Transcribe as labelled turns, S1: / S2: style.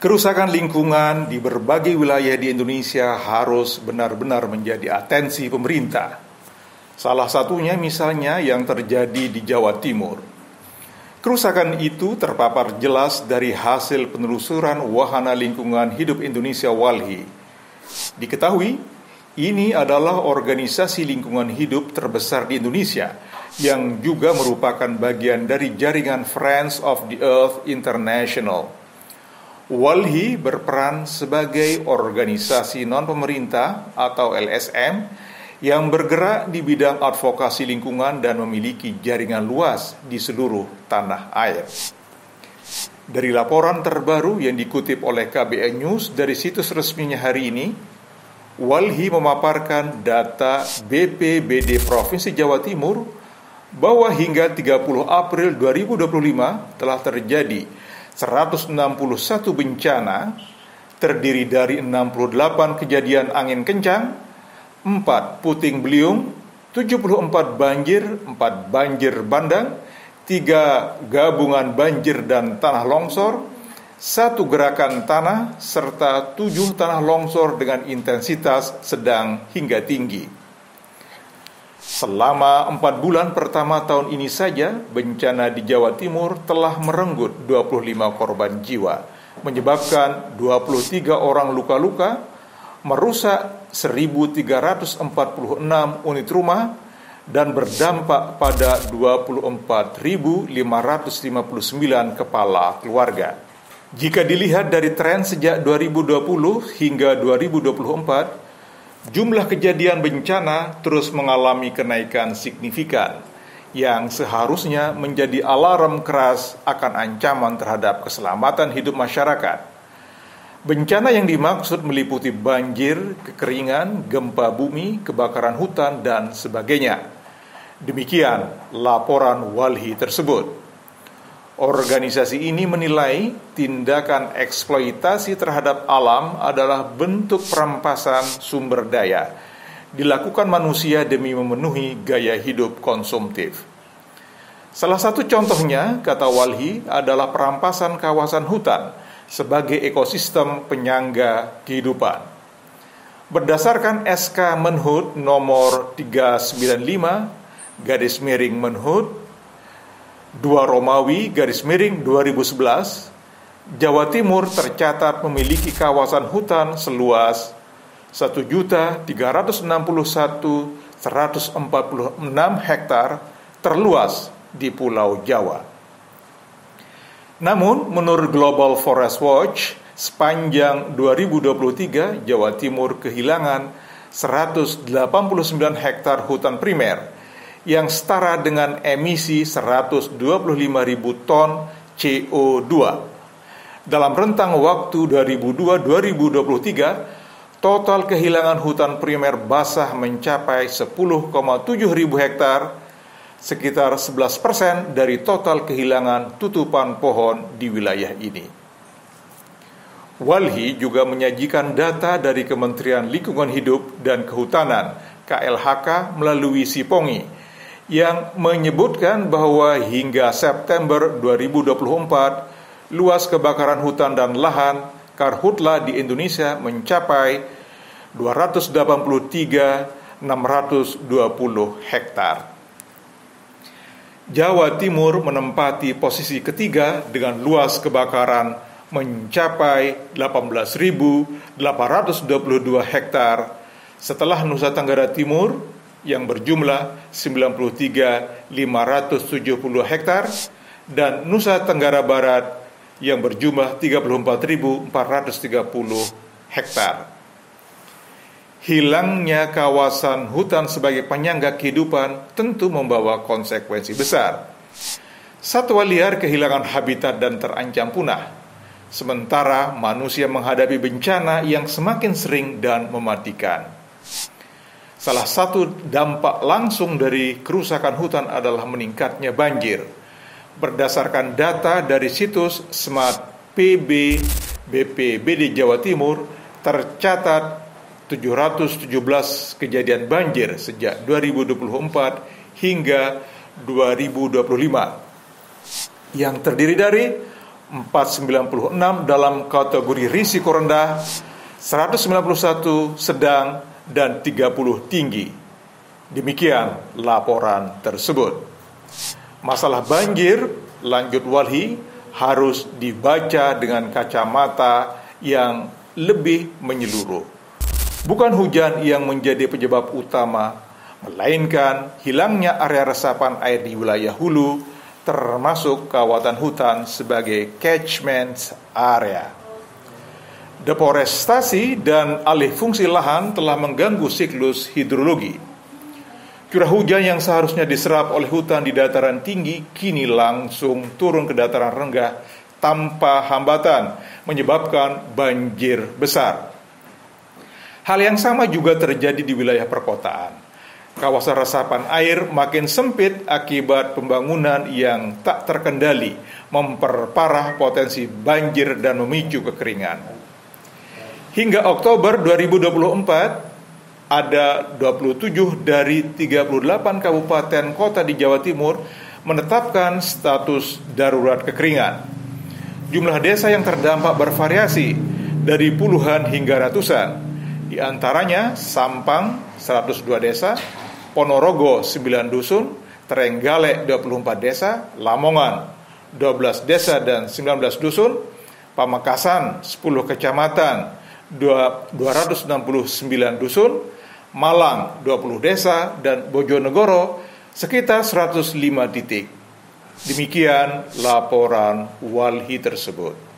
S1: Kerusakan lingkungan di berbagai wilayah di Indonesia harus benar-benar menjadi atensi pemerintah. Salah satunya misalnya yang terjadi di Jawa Timur. Kerusakan itu terpapar jelas dari hasil penelusuran Wahana Lingkungan Hidup Indonesia (WALHI). Diketahui, ini adalah organisasi lingkungan hidup terbesar di Indonesia yang juga merupakan bagian dari jaringan Friends of the Earth International. WALHI berperan sebagai organisasi non-pemerintah atau LSM yang bergerak di bidang advokasi lingkungan dan memiliki jaringan luas di seluruh tanah air. Dari laporan terbaru yang dikutip oleh KBN News dari situs resminya hari ini, WALHI memaparkan data BPBD Provinsi Jawa Timur bahwa hingga 30 April 2025 telah terjadi 161 bencana, terdiri dari 68 kejadian angin kencang, 4 puting beliung, 74 banjir, 4 banjir bandang, 3 gabungan banjir dan tanah longsor, 1 gerakan tanah, serta 7 tanah longsor dengan intensitas sedang hingga tinggi. Selama 4 bulan pertama tahun ini saja, bencana di Jawa Timur telah merenggut 25 korban jiwa, menyebabkan 23 orang luka-luka, merusak 1.346 unit rumah, dan berdampak pada 24.559 kepala keluarga. Jika dilihat dari tren sejak 2020 hingga 2024, jumlah kejadian bencana terus mengalami kenaikan signifikan yang seharusnya menjadi alarm keras akan ancaman terhadap keselamatan hidup masyarakat. Bencana yang dimaksud meliputi banjir, kekeringan, gempa bumi, kebakaran hutan, dan sebagainya. Demikian laporan WALHI tersebut. Organisasi ini menilai tindakan eksploitasi terhadap alam adalah bentuk perampasan sumber daya dilakukan manusia demi memenuhi gaya hidup konsumtif. Salah satu contohnya, kata WALHI, adalah perampasan kawasan hutan sebagai ekosistem penyangga kehidupan. Berdasarkan SK Menhut nomor 395/Menhut 2 Romawi _2011, Jawa Timur tercatat memiliki kawasan hutan seluas 1.361.146 hektar terluas di Pulau Jawa. Namun, menurut Global Forest Watch, sepanjang 2023, Jawa Timur kehilangan 189 hektar hutan primer yang setara dengan emisi 125.000 ton CO2. Dalam rentang waktu 2002-2023, total kehilangan hutan primer basah mencapai 10,7 ribu hektar, sekitar 11% dari total kehilangan tutupan pohon di wilayah ini. WALHI juga menyajikan data dari Kementerian Lingkungan Hidup dan Kehutanan (KLHK) melalui Sipongi, yang menyebutkan bahwa hingga September 2024, luas kebakaran hutan dan lahan karhutla di Indonesia mencapai 283.620 hektar. Jawa Timur menempati posisi ketiga dengan luas kebakaran mencapai 18.822 hektar setelah Nusa Tenggara Timur yang berjumlah 93.570 hektar dan Nusa Tenggara Barat yang berjumlah 34.430 hektar. Hilangnya kawasan hutan sebagai penyangga kehidupan tentu membawa konsekuensi besar. Satwa liar kehilangan habitat dan terancam punah, sementara manusia menghadapi bencana yang semakin sering dan mematikan. Salah satu dampak langsung dari kerusakan hutan adalah meningkatnya banjir. Berdasarkan data dari situs Smart PB BPBD Jawa Timur, tercatat 717 kejadian banjir sejak 2024 hingga 2025, yang terdiri dari 496 dalam kategori risiko rendah, 191 sedang, dan 30 tinggi. Demikian laporan tersebut. Masalah banjir, lanjut Walhi, harus dibaca dengan kacamata yang lebih menyeluruh. Bukan hujan yang menjadi penyebab utama, melainkan hilangnya area resapan air di wilayah hulu, termasuk kawasan hutan sebagai catchment area. Deforestasi dan alih fungsi lahan telah mengganggu siklus hidrologi. Curah hujan yang seharusnya diserap oleh hutan di dataran tinggi kini langsung turun ke dataran rendah tanpa hambatan, menyebabkan banjir besar. Hal yang sama juga terjadi di wilayah perkotaan. Kawasan resapan air makin sempit akibat pembangunan yang tak terkendali, memperparah potensi banjir dan memicu kekeringan. Hingga Oktober 2024, ada 27 dari 38 kabupaten kota di Jawa Timur menetapkan status darurat kekeringan. Jumlah desa yang terdampak bervariasi dari puluhan hingga ratusan. Di antaranya Sampang 102 desa, Ponorogo 9 dusun, Trenggalek 24 desa, Lamongan 12 desa dan 19 dusun, Pamekasan 10 kecamatan, 269 dusun, Malang 20 desa, dan Bojonegoro sekitar 105 titik. Demikian laporan Walhi tersebut.